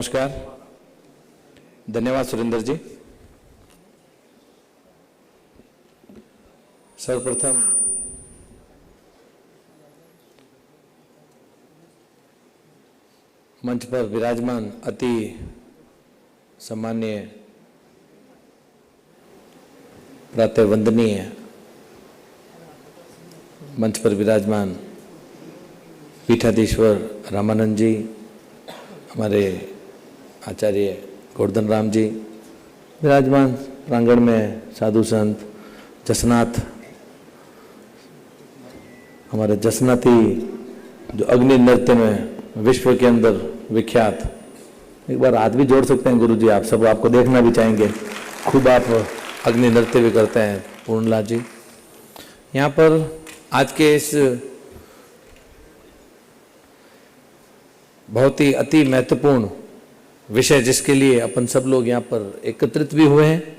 नमस्कार, धन्यवाद सुरेंद्र जी। सर्वप्रथम मंच पर विराजमान अति सम्माननीय प्रातः वंदनीय मंच पर विराजमान पीठाधीश्वर रामानंद जी, हमारे आचार्य गोवर्धन राम जी, विराजमान प्रांगण में साधु संत जसनाथ, हमारे जसनाथी जो अग्नि नृत्य में विश्व के अंदर विख्यात, एक बार हाथ भी जोड़ सकते हैं गुरु जी, आप सब आपको देखना भी चाहेंगे, खूब आप अग्नि नृत्य भी करते हैं पूर्णलाल जी। यहाँ पर आज के इस बहुत ही अति महत्वपूर्ण विषय जिसके लिए अपन सब लोग यहाँ पर एकत्रित भी हुए हैं,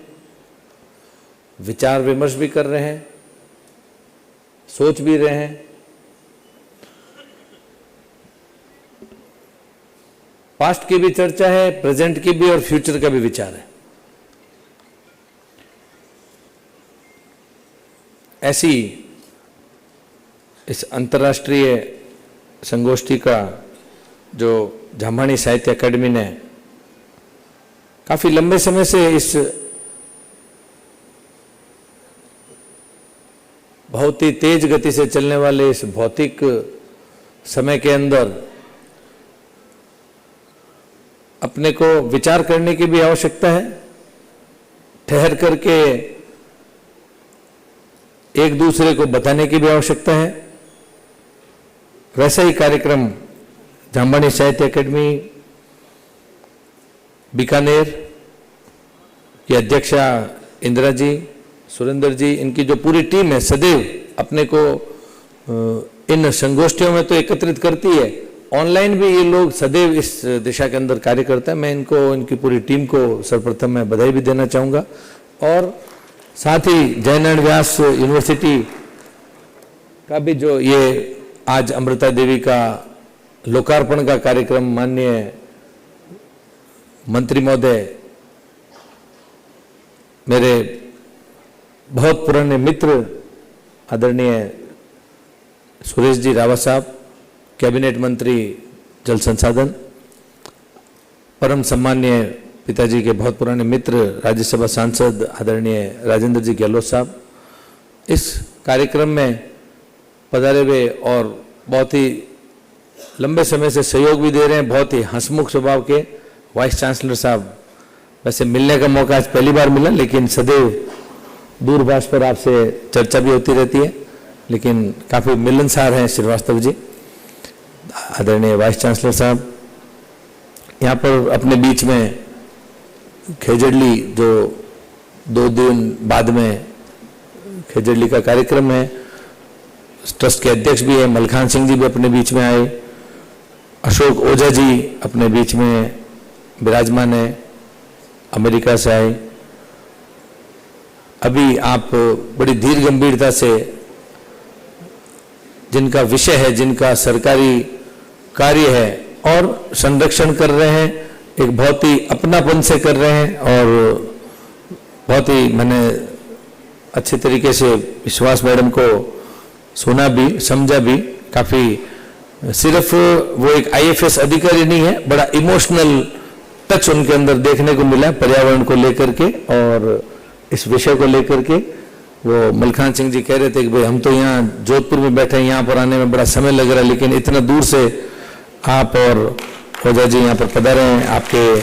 विचार विमर्श भी कर रहे हैं, सोच भी रहे हैं, पास्ट की भी चर्चा है, प्रेजेंट की भी और फ्यूचर का भी विचार है। ऐसी इस अंतर्राष्ट्रीय संगोष्ठी का जो जाम्बानी साहित्य अकादमी ने काफी लंबे समय से इस बहुत ही तेज गति से चलने वाले इस भौतिक समय के अंदर अपने को विचार करने की भी आवश्यकता है, ठहर करके एक दूसरे को बताने की भी आवश्यकता है। वैसा ही कार्यक्रम जाम्बानी साहित्य अकादमी बीकानेर की अध्यक्षा इंदिरा जी, सुरेंद्र जी, इनकी जो पूरी टीम है सदैव अपने को इन संगोष्ठियों में तो एकत्रित करती है, ऑनलाइन भी ये लोग सदैव इस दिशा के अंदर कार्य करते हैं। मैं इनको, इनकी पूरी टीम को सर्वप्रथम मैं बधाई भी देना चाहूँगा। और साथ ही जयनारायण व्यास यूनिवर्सिटी का भी जो ये आज अमृता देवी का लोकार्पण का कार्यक्रम माननीय मंत्री महोदय, मेरे बहुत पुराने मित्र आदरणीय सुरेश जी रावत साहब, कैबिनेट मंत्री जल संसाधन, परम सम्माननीय पिताजी के बहुत पुराने मित्र राज्यसभा सांसद आदरणीय राजेंद्र जी गहलोत साहब, इस कार्यक्रम में पधारे हुए और बहुत ही लंबे समय से सहयोग भी दे रहे हैं, बहुत ही हंसमुख स्वभाव के वाइस चांसलर साहब। वैसे मिलने का मौका आज पहली बार मिला, लेकिन सदैव दूरभाष पर आपसे चर्चा भी होती रहती है, लेकिन काफ़ी मिलनसार हैं श्रीवास्तव जी। आदरणीय वाइस चांसलर साहब, यहाँ पर अपने बीच में खेजड़ली जो 2 दिन बाद में खेजड़ली का कार्यक्रम है, ट्रस्ट के अध्यक्ष भी है, मलखान सिंह जी भी अपने बीच में आए, अशोक ओझा जी अपने बीच में विराजमान है, अमेरिका से आए। अभी आप बड़ी धीर गंभीरता से जिनका विषय है, जिनका सरकारी कार्य है और संरक्षण कर रहे हैं, एक बहुत ही अपनापन से कर रहे हैं और बहुत ही मैंने अच्छे तरीके से विश्वास मैडम को सुना भी, समझा भी। काफ़ी सिर्फ वो एक आईएफएस अधिकारी नहीं है, बड़ा इमोशनल टच उनके अंदर देखने को मिला पर्यावरण को लेकर के और इस विषय को लेकर के। वो मलखान सिंह जी कह रहे थे कि भाई हम तो यहाँ जोधपुर में बैठे हैं, यहाँ पर आने में बड़ा समय लग रहा है, लेकिन इतना दूर से आप और ओझा जी यहाँ पर पधारे हैं, आपके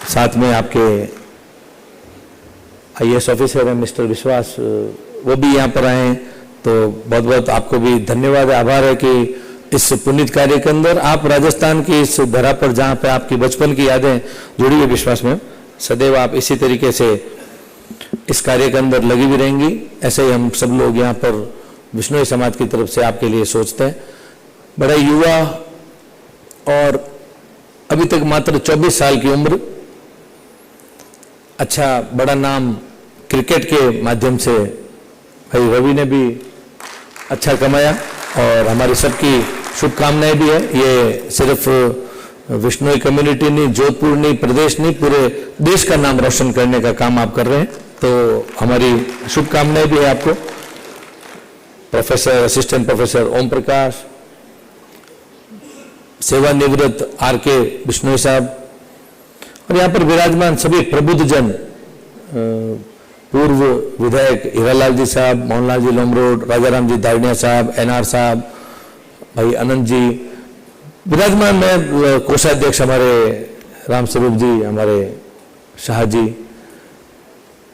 साथ में आपके आईएएस ऑफिसर हैं मिस्टर विश्वास, वो भी यहाँ पर आए हैं। तो बहुत बहुत आपको भी धन्यवाद, आभार है कि इस पुनीत कार्य के अंदर आप राजस्थान की इस धरा पर जहाँ पे आपकी बचपन की यादें जुड़ी हुई, विश्वास में सदैव आप इसी तरीके से इस कार्य के अंदर लगी भी रहेंगी। ऐसे ही हम सब लोग यहाँ पर विष्णुई समाज की तरफ से आपके लिए सोचते हैं। बड़ा युवा और अभी तक मात्र 24 साल की उम्र, अच्छा बड़ा नाम क्रिकेट के माध्यम से भाई रवि ने भी अच्छा कमाया और हमारी सबकी शुभकामनाएं भी है। ये सिर्फ विश्नोई कम्युनिटी नहीं, जोधपुर नहीं, प्रदेश नहीं, पूरे देश का नाम रोशन करने का काम आप कर रहे हैं, तो हमारी शुभकामनाएं भी है आपको। Professor, assistant professor Om Prakash, सेवानिवृत्त आर.के. बिश्नोई साहब, और यहाँ पर विराजमान सभी प्रबुद्धजन, पूर्व विधायक हीरालाल जी साहब, मोहनलाल जी लोमरोड, राजाराम जी दावड़िया साहब, एनआर साहब, भाई अनंत जी विराजमान में, कोषाध्यक्ष हमारे राम स्वरूप जी, हमारे शाह जी।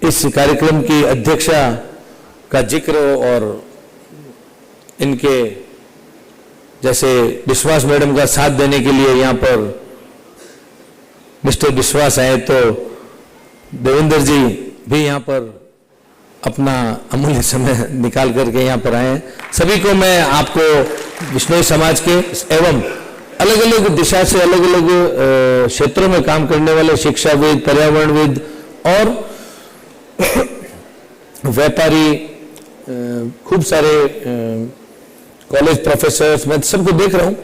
इस कार्यक्रम की अध्यक्षा का जिक्र और इनके जैसे विश्वास मैडम का साथ देने के लिए यहाँ पर मिस्टर विश्वास आए, तो देवेंद्र जी भी यहाँ पर अपना अमूल्य समय निकाल करके यहाँ पर आए। सभी को मैं आपको विश्नोई समाज के एवं अलग अलग दिशा से अलग अलग क्षेत्रों में काम करने वाले शिक्षाविद, पर्यावरणविद और व्यापारी, खूब सारे कॉलेज प्रोफेसर्स, मैं सबको देख रहा हूँ,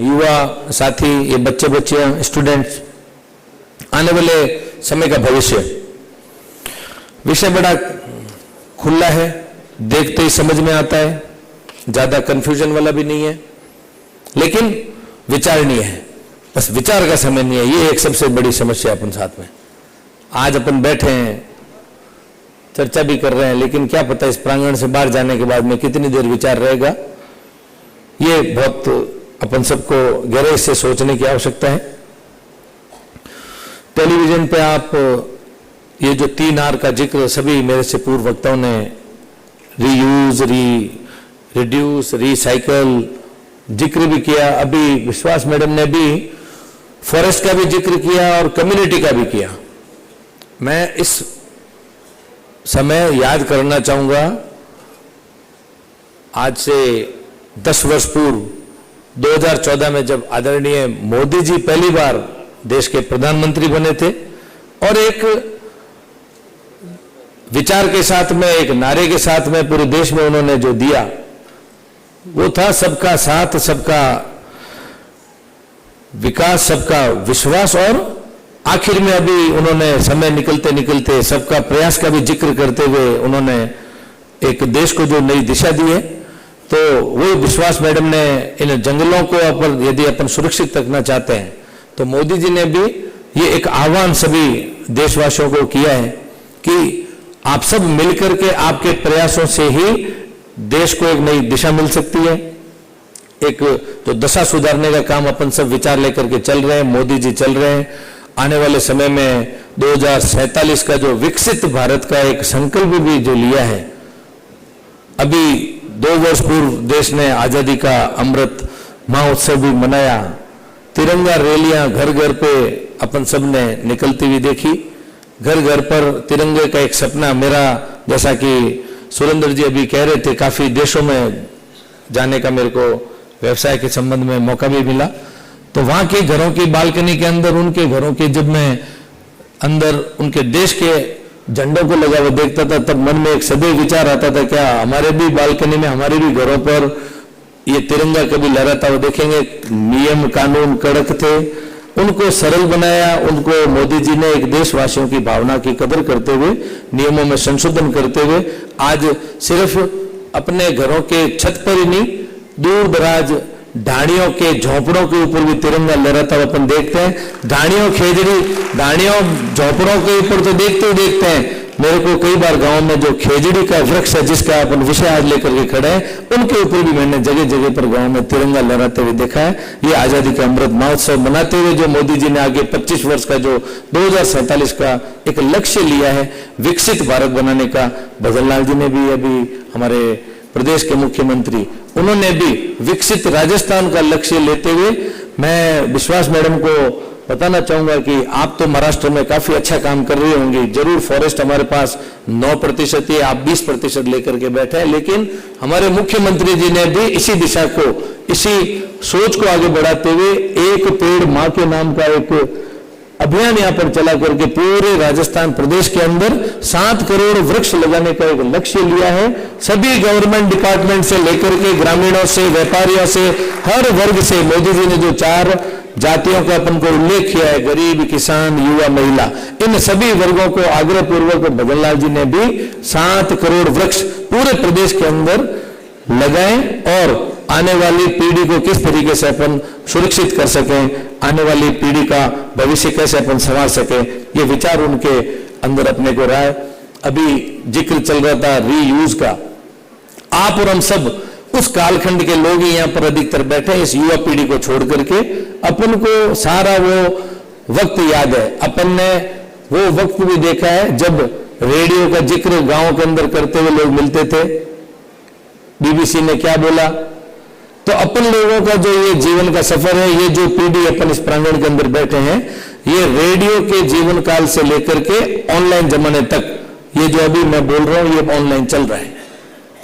युवा साथी, ये बच्चे बच्चियां, स्टूडेंट्स, आने वाले समय का भविष्य। विषय बड़ा खुला है, देखते ही समझ में आता है, ज्यादा कंफ्यूजन वाला भी नहीं है, लेकिन विचारणीय है। बस विचार का समय नहीं है, ये एक सबसे बड़ी समस्या अपन साथ में। आज अपन बैठे हैं, चर्चा भी कर रहे हैं, लेकिन क्या पता इस प्रांगण से बाहर जाने के बाद में कितनी देर विचार रहेगा। ये बहुत अपन सबको गहराई से सोचने की आवश्यकता है। टेलीविजन पे आप ये जो 3 R का जिक्र सभी मेरे से पूर्व वक्ताओं ने, रीयूज, रिड्यूस, रिसाइकल, जिक्र भी किया। अभी विश्वास मैडम ने भी फॉरेस्ट का भी जिक्र किया और कम्युनिटी का भी किया। मैं इस समय याद करना चाहूंगा, आज से 10 वर्ष पूर्व 2014 में जब आदरणीय मोदी जी पहली बार देश के प्रधानमंत्री बने थे, और एक विचार के साथ में, एक नारे के साथ में पूरे देश में उन्होंने जो दिया वो था सबका साथ, सबका विकास, सबका विश्वास, और आखिर में अभी उन्होंने समय निकलते निकलते सबका प्रयास का भी जिक्र करते हुए उन्होंने एक देश को जो नई दिशा दी है। तो वही विश्वास मैडम ने इन जंगलों को अपन यदि अपन सुरक्षित रखना चाहते हैं, तो मोदी जी ने भी ये एक आह्वान सभी देशवासियों को किया है कि आप सब मिलकर के आपके प्रयासों से ही देश को एक नई दिशा मिल सकती है। एक तो दशा सुधारने का काम अपन सब विचार लेकर के चल रहे हैं, मोदी जी चल रहे हैं। आने वाले समय में 2047 का जो विकसित भारत का एक संकल्प भी जो लिया है, अभी 2 वर्ष पूर्व देश ने आजादी का अमृत महोत्सव भी मनाया, तिरंगा रैलियां घर घर पे अपन सब ने निकलती हुई देखी। घर घर पर तिरंगे का एक सपना मेरा, जैसा कि सुरेंद्र जी अभी कह रहे थे, काफी देशों में जाने का मेरे को व्यवसाय के संबंध में मौका भी मिला। तो वहां के घरों की बालकनी के अंदर, उनके घरों के जब मैं अंदर उनके देश के झंडों को लगा हुआ देखता था, तब मन में एक सदैव विचार आता था, क्या हमारे भी बालकनी में, हमारे भी घरों पर ये तिरंगा कभी लहराता हुआ देखेंगे। नियम कानून कड़क थे, उनको सरल बनाया। उनको मोदी जी ने एक देशवासियों की भावना की कदर करते हुए, नियमों में संशोधन करते हुए, आज सिर्फ अपने घरों के छत पर ही नहीं, दूर दराज ढाणियों के झोपड़ों के ऊपर भी तिरंगा लहराता हुआ अपन देखते हैं। ढाणियों, खेजड़ी, ढाणियों, झोपड़ों के ऊपर तो देखते ही देखते हैं। मेरे को कई बार गांव में जो खेजड़ी का वृक्ष है, जिसका अपन विषय आज लेकर के खड़े हैं, उनके ऊपर भी मैंने जगह जगह पर गांव में तिरंगा लहराते हुए देखा है। ये आजादी का अमृत महोत्सव मनाते हुए जो मोदी जी ने आगे 25 वर्ष का जो 2047 का एक लक्ष्य लिया है विकसित भारत बनाने का, भजनलाल जी ने भी, अभी हमारे प्रदेश के मुख्यमंत्री, उन्होंने भी विकसित राजस्थान का लक्ष्य लेते हुए, मैं विश्वास मैडम को बताना चाहूंगा कि आप तो महाराष्ट्र में काफी अच्छा काम कर रही होंगी। जरूर फॉरेस्ट हमारे पास 9% है, आप 20% लेकर के बैठे हैं, लेकिन हमारे मुख्यमंत्री जी ने भी इसी दिशा को, इसी सोच को आगे बढ़ाते हुए एक पेड़ मां के नाम का एक अभियान यहाँ पर चला करके पूरे राजस्थान प्रदेश के अंदर 7 करोड़ वृक्ष लगाने का एक लक्ष्य लिया है। सभी गवर्नमेंट डिपार्टमेंट से लेकर के ग्रामीणों से, व्यापारियों से, हर वर्ग से मोदी जी ने जो 4 जातियों का अपन को उल्लेख किया है, गरीब, किसान, युवा, महिला, इन सभी वर्गों को आग्रह पूर्वक भगन लाल जी ने भी 7 करोड़ वृक्ष पूरे प्रदेश के अंदर लगाएं और आने वाली पीढ़ी को किस तरीके से अपन सुरक्षित कर सकें, आने वाली पीढ़ी का भविष्य कैसे अपन संवार सकें, ये विचार उनके अंदर अपने को रहा है। अभी जिक्र चल रहा था रीयूज का। आप और हम सब उस कालखंड के लोग ही यहाँ पर अधिकतर बैठे हैं, इस युवा पीढ़ी को छोड़ करके। अपन को सारा वो वक्त याद है, अपन ने वो वक्त भी देखा है जब रेडियो का जिक्र गांव के अंदर करते हुए लोग मिलते थे, बीबीसी ने क्या बोला। तो अपन लोगों का जो ये जीवन का सफर है, ये जो पीढ़ी अपन इस प्रांगण के अंदर बैठे हैं, ये रेडियो के जीवन काल से लेकर के ऑनलाइन जमाने तक, ये जो अभी मैं बोल रहा हूं ये ऑनलाइन चल रहा है।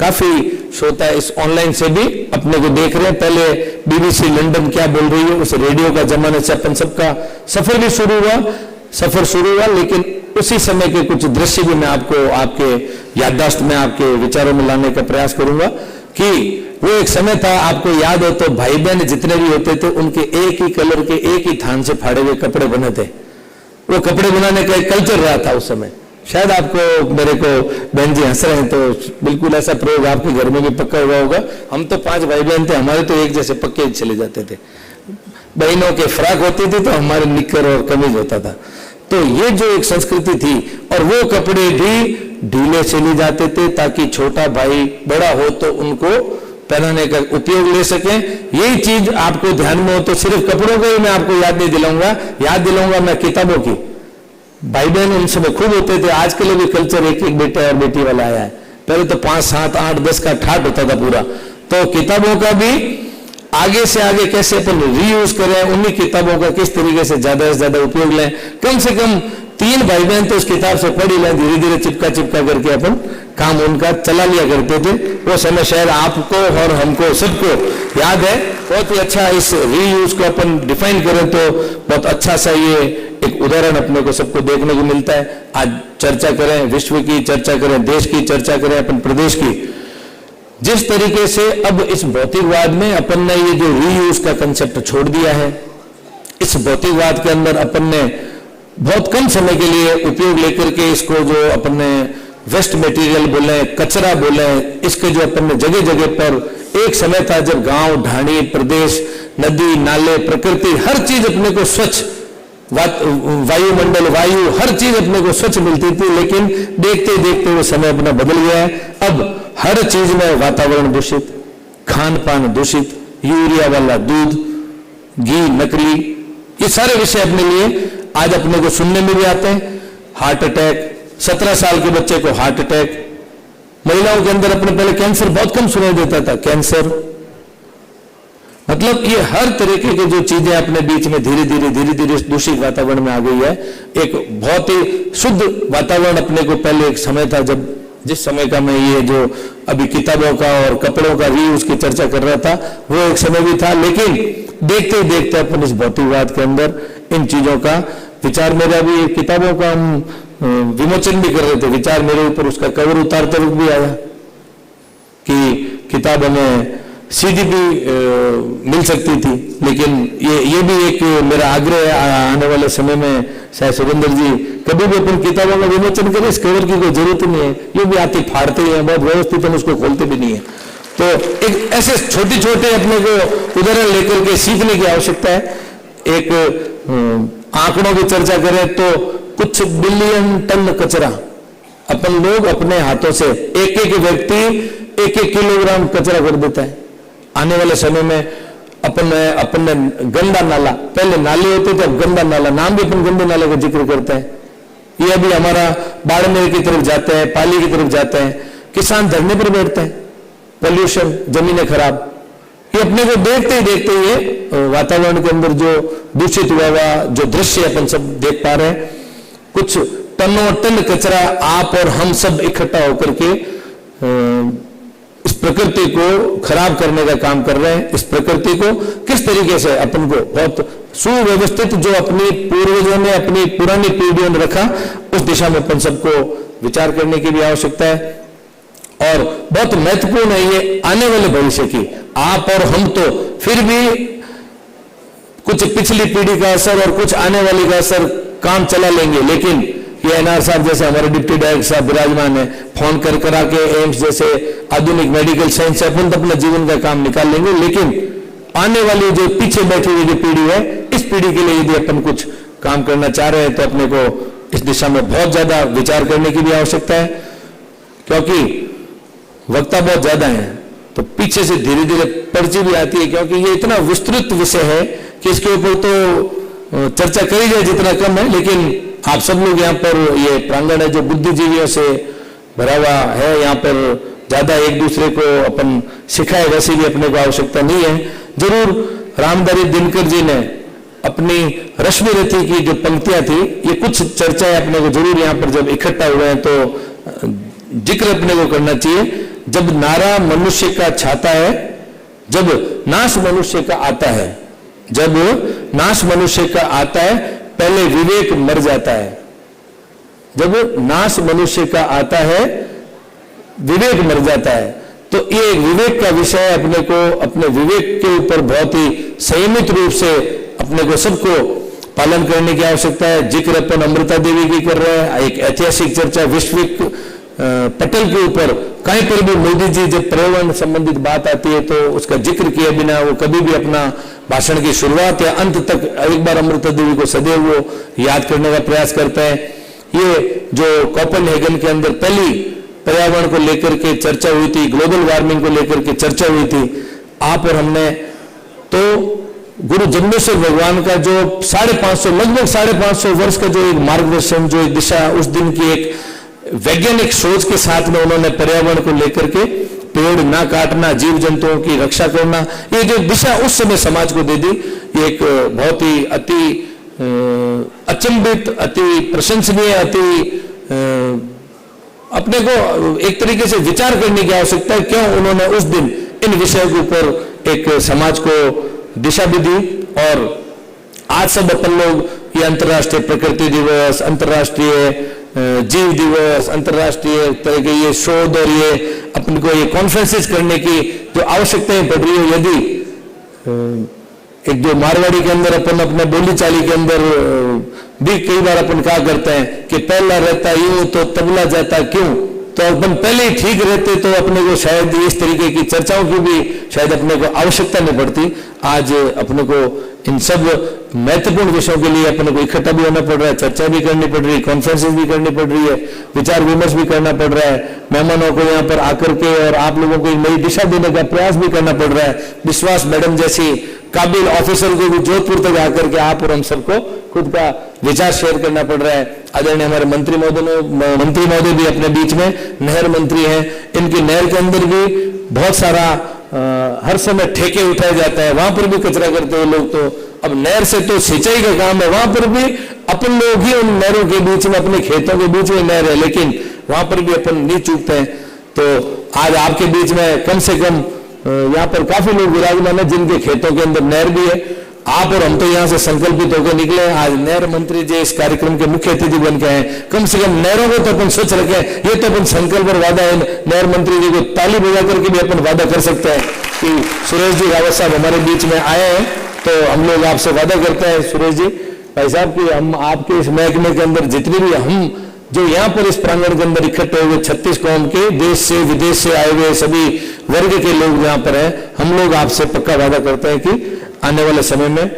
काफी श्रोता इस ऑनलाइन से भी अपने को देख रहे हैं। पहले बीबीसी लंदन क्या बोल रही है, उस रेडियो का जमाने से अपन सबका सफर भी शुरू हुआ, लेकिन उसी समय के कुछ दृश्य भी मैं आपको आपके याददाश्त में, आपके विचारों में लाने का प्रयास करूंगा कि वो एक समय था, आपको याद हो तो भाई बहन जितने भी होते थे उनके एक ही कलर के, एक ही थान से फाड़े हुए कपड़े बने थे। वो कपड़े बनाने का एक कल्चर रहा था उस समय। शायद आपको, मेरे को बहन जी हंस रहे हैं, तो बिल्कुल ऐसा प्रयोग आपके घर में भी पक्का हुआ होगा। हम तो 5 भाई बहन थे, हमारे तो एक जैसे पक्के चले जाते थे। बहनों के फ्रॉक होती थी तो हमारे निक्कर और कमीज होता था। तो ये जो एक संस्कृति थी, और वो कपड़े भी ढीले चले जाते थे ताकि छोटा भाई बड़ा हो तो उनको पहनाने का उपयोग ले सके। यही चीज आपको ध्यान में हो तो सिर्फ कपड़ों को ही मैं आपको याद नहीं दिलाऊंगा, याद दिलाऊंगा मैं किताबों की। भाई बहन उन समय खूब होते थे। आजकल भी कल्चर एक एक बेटा और बेटी वाला आया है, पहले तो 5, 7, 8, 10 का ठाट होता था पूरा। तो किताबों का भी आगे से आगे कैसे अपन रीयूज करें, उन्हीं किताबों का किस तरीके से ज्यादा उपयोग लें। कम से कम 3 भाई बहन तो उस किताब से पढ़ ही लें, धीरे धीरे चिपका करके अपन काम उनका चला लिया करते थे। वो समय शायद आपको और हमको सबको याद है। बहुत ही अच्छा इस रीयूज को अपन डिफाइन करें तो बहुत अच्छा सा ये एक उदाहरण अपने को सबको देखने को मिलता है। आज चर्चा करें, विश्व की चर्चा करें, देश की चर्चा करें, अपन प्रदेश की, जिस तरीके से अब इस भौतिकवाद में अपन ने ये जो रीयूज का कंसेप्ट छोड़ दिया है, इस भौतिकवाद के अंदर अपन ने बहुत कम समय के लिए उपयोग लेकर के इसको जो अपन ने वेस्ट मटेरियल बोले, कचरा बोले, इसके जो अपन ने जगह जगह पर एक समय था जब गांव, ढाणी, प्रदेश, नदी, नाले, प्रकृति, हर चीज अपने को स्वच्छ, वायुमंडल, वायु, हर चीज अपने को स्वच्छ मिलती थी। लेकिन देखते देखते वो समय अपना बदल गया है। अब हर चीज में वातावरण दूषित, खान पान दूषित, यूरिया वाला दूध, घी नकली, ये सारे विषय अपने लिए आज अपने को सुनने में भी आते हैं। हार्ट अटैक, 17 साल के बच्चे को हार्ट अटैक, महिलाओं के अंदर अपने पहले कैंसर बहुत कम सुनाई देता था, कैंसर, मतलब ये हर तरीके की जो चीजें अपने बीच में धीरे धीरे दूषित वातावरण में आ गई है। एक बहुत ही शुद्ध वातावरण अपने को पहले एक समय था, जब जिस समय का मैं ये जो अभी किताबों का और कपड़ों का रीयूज की चर्चा कर रहा था, वो एक समय भी था। लेकिन देखते देखते अपन इस भौतिकवाद के अंदर इन चीजों का विचार, मेरा भी किताबों का हम विमोचन भी कर रहे थे, विचार मेरे ऊपर उसका कवर उतारते वक्त भी आया कि किताब हमें सीधी भी मिल सकती थी। लेकिन ये भी एक मेरा आग्रह है, आने वाले समय में शायद सुरेंद्र जी कभी भी अपन किताबों का विमोचन करें, इस कवर की कोई जरूरत नहीं है, ये भी आती फाड़ते हैं, बहुत व्यवस्थित हम उसको खोलते भी नहीं है। तो एक ऐसे छोटे छोटे अपने को उदाहरण लेकर के सीखने की आवश्यकता है। एक आंकड़ों की चर्चा करें तो कुछ बिलियन टन कचरा अपन लोग अपने हाथों से, एक एक व्यक्ति 1-1 किलोग्राम कचरा कर देता है। आने वाले समय में अपन गंदा नाला, पहले नाले होते थे, अब गंदा नाला, नाम भी अपन गंदे नाले का जिक्र करते हैं। ये अभी हमारा बाड़मेर की तरफ जाते हैं, पाली की तरफ जाते हैं, किसान धरने पर बैठते हैं, पोल्यूशन, जमीनें खराब, ये अपने को देखते ही ये वातावरण के अंदर जो दूषित हुआ जो दृश्य अपन सब देख पा रहे हैं, कुछ टनों टन कचरा आप और हम सब इकट्ठा होकर के इस प्रकृति को खराब करने का काम कर रहे हैं। इस प्रकृति को किस तरीके से अपन को बहुत सुव्यवस्थित, जो अपनी पूर्वजों ने, अपनी पुरानी पीढ़ियों ने रखा, उस दिशा में अपन सबको विचार करने की भी आवश्यकता है। और बहुत महत्वपूर्ण है ये आने वाले भविष्य की। आप और हम तो फिर भी कुछ पिछली पीढ़ी का असर और कुछ आने वाली का असर काम चला लेंगे, लेकिन ये एनआर साहब जैसे हमारे डिप्टी डायरेक्टर साहब विराजमान है, फोन कर करा के एम्स जैसे आधुनिक मेडिकल साइंस से अपन तो अपना जीवन का काम निकाल लेंगे, लेकिन आने वाली जो पीछे बैठी हुई जो पीढ़ी है, इस पीढ़ी के लिए यदि अपन कुछ काम करना चाह रहे हैं तो अपने को इस दिशा में बहुत ज्यादा विचार करने की भी आवश्यकता है। क्योंकि वक्ता बहुत ज्यादा है तो पीछे से धीरे धीरे पर्ची भी आती है, क्योंकि ये इतना विस्तृत विषय है कि इसके ऊपर तो चर्चा करी जाए जितना कम है। लेकिन आप सब लोग यहाँ पर, ये प्रांगण है जो बुद्धिजीवियों से भरा हुआ है, यहाँ पर ज्यादा एक दूसरे को अपन सिखाए वैसी भी अपने को आवश्यकता नहीं है। जरूर रामधारी दिनकर जी ने अपनी रश्मि रथी की जो पंक्तियां थी, ये कुछ चर्चाएं अपने को जरूर यहाँ पर जब इकट्ठा हुए हैं तो जिक्र अपने को करना चाहिए। जब नारा मनुष्य का छाता है, जब नाश मनुष्य का आता है, जब नाश मनुष्य का आता है, पहले विवेक मर जाता है। जब नाश मनुष्य का आता है, विवेक मर जाता है। तो ये विवेक का विषय अपने को अपने विवेक के ऊपर बहुत ही संयमित रूप से अपने को सबको पालन करने की आवश्यकता है। जिक्र अपन अमृता देवी की कर रहे हैं, एक ऐतिहासिक चर्चा विश्विक पटल के ऊपर कहीं पर भी मोदी जी जब पर्यावरण संबंधित बात आती है तो उसका जिक्र किए बिना वो कभी भी अपना भाषण की शुरुआत या अंत तक एक बार अमृता देवी को सदैव वो याद करने का प्रयास करते हैं। ये जो कोपेनहेगन के अंदर पहली पर्यावरण को लेकर के चर्चा हुई थी, ग्लोबल वार्मिंग को लेकर के चर्चा हुई थी, आप और हमने तो गुरु जम्बेश्वर भगवान का जो 550 लगभग 550 वर्ष का जो एक मार्गदर्शन, जो एक दिशा, उस दिन की एक वैज्ञानिक सोच के साथ में उन्होंने पर्यावरण को लेकर के पेड़ ना काटना, जीव जंतुओं की रक्षा करना, ये जो दिशा उस समय समाज को दे दी, ये एक बहुत ही अति अचंभित, अति प्रशंसनीय, अति अपने को एक तरीके से विचार करने की आवश्यकता है। क्यों उन्होंने उस दिन इन विषयों के ऊपर एक समाज को दिशा भी दी। और आज सब अपन लोग ये अंतर्राष्ट्रीय प्रकृति दिवस, अंतर्राष्ट्रीय जीव दिवस, अंतर्राष्ट्रीय तरह के ये शोध और ये अपन को ये कॉन्फ्रेंसेस करने की जो आवश्यकताएं पड़ रही है, यदि एक जो मारवाड़ी के अंदर अपन अपने बोली चाली के अंदर भी कई बार अपन क्या करते हैं कि पहला रहता यूं तो तबला जाता क्यों, तो अपन पहले ही ठीक रहते तो अपने को शायद इस तरीके की चर्चाओं की भी शायद अपने को आवश्यकता नहीं पड़ती। आज अपने को इन सब महत्वपूर्ण विषयों के लिए अपने को इकट्ठा भी होना पड़ रहा है, चर्चा भी करनी पड़ रही है, कॉन्फ्रेंसेस भी करनी पड़ रही है, विचार विमर्श भी करना पड़ रहा है, मेहमानों को यहाँ पर आकर के और आप लोगों को एक नई दिशा देने का प्रयास भी करना पड़ रहा है। विश्वास मैडम जैसी काबिल ऑफिसर को भी जोधपुर तक आकर के आप और हम सबको खुद का विचार शेयर करना पड़ रहा है। आदरणीय हमारे मंत्री महोदय भी अपने बीच में नहर मंत्री हैं, इनकी नहर के अंदर भी बहुत सारा हर समय ठेके उठाए जाता है, वहां पर भी कचरा करते हैं लोग। तो अब नहर से तो सिंचाई का काम है, वहां पर भी अपन लोग ही उन नहरों के बीच में, अपने खेतों के बीच में नहर है, लेकिन वहां पर भी अपन नहीं चूकते हैं। तो आज आपके बीच में कम से कम यहाँ पर काफी लोग विराजमान है जिनके खेतों के अंदर नहर भी है। आप और हम तो यहाँ से संकल्पित होकर निकले हैं, आज नहर मंत्री जी इस कार्यक्रम के मुख्य अतिथि बन के हैं। कम से कम नहरों को तो अपन स्वच्छ रखें, ये तो अपन संकल्प और वादा है। नहर मंत्री जी को ताली बजा करके भी अपन वादा कर सकते हैं कि सुरेश जी रावत साहब हमारे बीच में आए हैं, तो हम लोग आपसे वादा करते हैं सुरेश जी भाई साहब की हम आपके इस महकमे के अंदर जितने भी हम जो यहाँ पर इस प्रांगण के अंदर इकट्ठे हुए 36 कौम के, देश से विदेश से आए हुए सभी वर्ग के लोग यहाँ पर हैं, हम लोग आपसे पक्का वादा करते हैं कि आने वाले समय में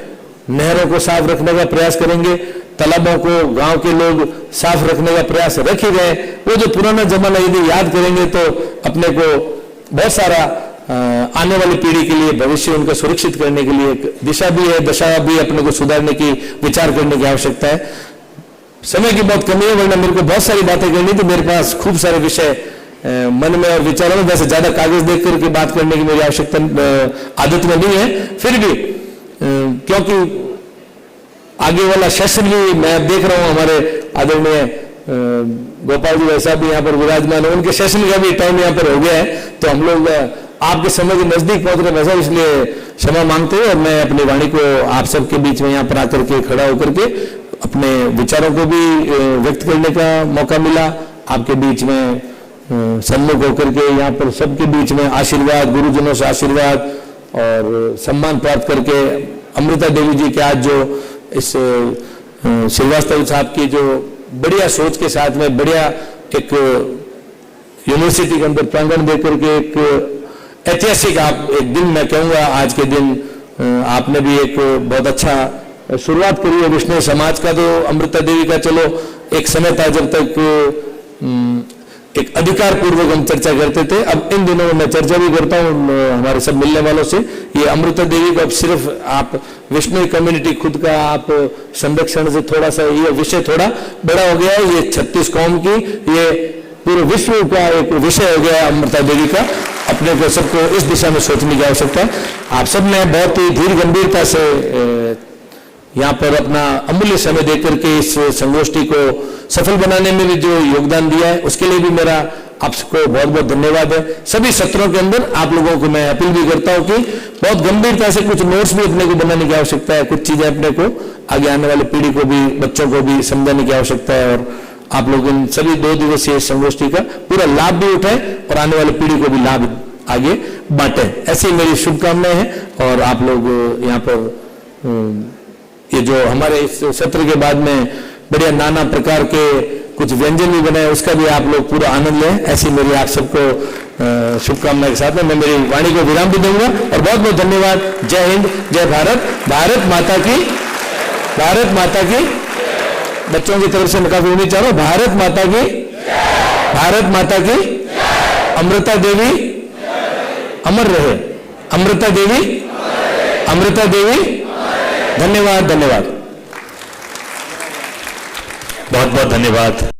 नहरों को साफ रखने का प्रयास करेंगे, तालाबों को गांव के लोग साफ रखने का प्रयास रख ही गए। वो जो पुराना जमाना यदि याद करेंगे तो अपने को बहुत सारा आने वाली पीढ़ी के लिए, भविष्य उनका सुरक्षित करने के लिए एक दिशा भी है, दशा भी अपने को सुधारने की, विचार करने की आवश्यकता है। समय की बहुत कमी है, वरना मेरे को बहुत सारी बातें करनी थी, मेरे पास खूब सारे विषय मन में और विचारों में, वैसे ज्यादा कागज देख करके बात करने की मेरी आवश्यकता आदत में नहीं है। फिर भी क्योंकि आगे वाला सेशन भी मैं देख रहा हूं हमारे आदरणीय गोपाल जी वैसा भी यहाँ पर विराजमान है, उनके सेशन का भी टाइम यहाँ पर हो गया है, तो हम लोग आपके समय के नजदीक पहुंच रहे वैसा, इसलिए क्षमा मांगते हैं। और मैं अपनी वाणी को आप सबके बीच में यहाँ पर आकर के खड़ा होकर के अपने विचारों को भी व्यक्त करने का मौका मिला, आपके बीच में सम्मुख होकर के यहाँ पर सबके बीच में आशीर्वाद, गुरुजनों से आशीर्वाद और सम्मान प्राप्त करके अमृता देवी जी के आज जो इस श्रीवास्तव साहब की जो बढ़िया सोच के साथ में बढ़िया एक यूनिवर्सिटी के अंदर प्रांगण देकर के एक ऐतिहासिक आप एक दिन मैं कहूँगा आज के दिन आपने भी एक बहुत अच्छा शुरुआत करी है वैष्णव समाज का। तो अमृता देवी का चलो एक समय था जब तक एक अधिकार पूर्वक हम चर्चा करते थे, अब इन दिनों में मैं चर्चा भी करता हूँ हमारे सब मिलने वालों से। ये अमृता देवी को अब सिर्फ आप वैष्णव कम्युनिटी खुद का आप संरक्षण से थोड़ा सा ये विषय थोड़ा बड़ा हो गया है, ये 36 कौम की ये पूरे विश्व का एक विषय हो गया है अमृता देवी का। अपने को सबको इस दिशा में सोचने की आवश्यकता है। आप सब ने बहुत ही धीर गंभीरता से यहाँ पर अपना अमूल्य समय देकर के इस संगोष्ठी को सफल बनाने में भी जो योगदान दिया है उसके लिए भी मेरा आपको बहुत बहुत धन्यवाद है। सभी सत्रों के अंदर आप लोगों को मैं अपील भी करता हूँ कि बहुत गंभीरता से कुछ नोट्स भी अपने को बनाने की आवश्यकता है, कुछ चीजें अपने को आगे आने वाली पीढ़ी को भी बच्चों को भी समझाने की आवश्यकता है, और आप लोग इन सभी 2 दिवसीय संगोष्ठी का पूरा लाभ भी उठाएं और आने वाली पीढ़ी को भी लाभ आगे बांटे, ऐसी मेरी शुभकामनाएं हैं। और आप लोग यहाँ पर ये जो हमारे इस सत्र के बाद में बढ़िया नाना प्रकार के कुछ व्यंजन भी बनाए उसका भी आप लोग पूरा आनंद लें, ऐसी मेरी आप सबको शुभकामनाएं के साथ में मैं मेरी वाणी को विराम भी दूंगा। और बहुत बहुत धन्यवाद। जय हिंद, जय भारत, भारत माता की, भारत माता की। बच्चों की तरफ से मैं काफी उम्मीद चाह रहा हूं, भारत माता की, भारत माता की। अमृता देवी अमर रहे, अमृता देवी, अमृता देवी। धन्यवाद, धन्यवाद, बहुत बहुत धन्यवाद।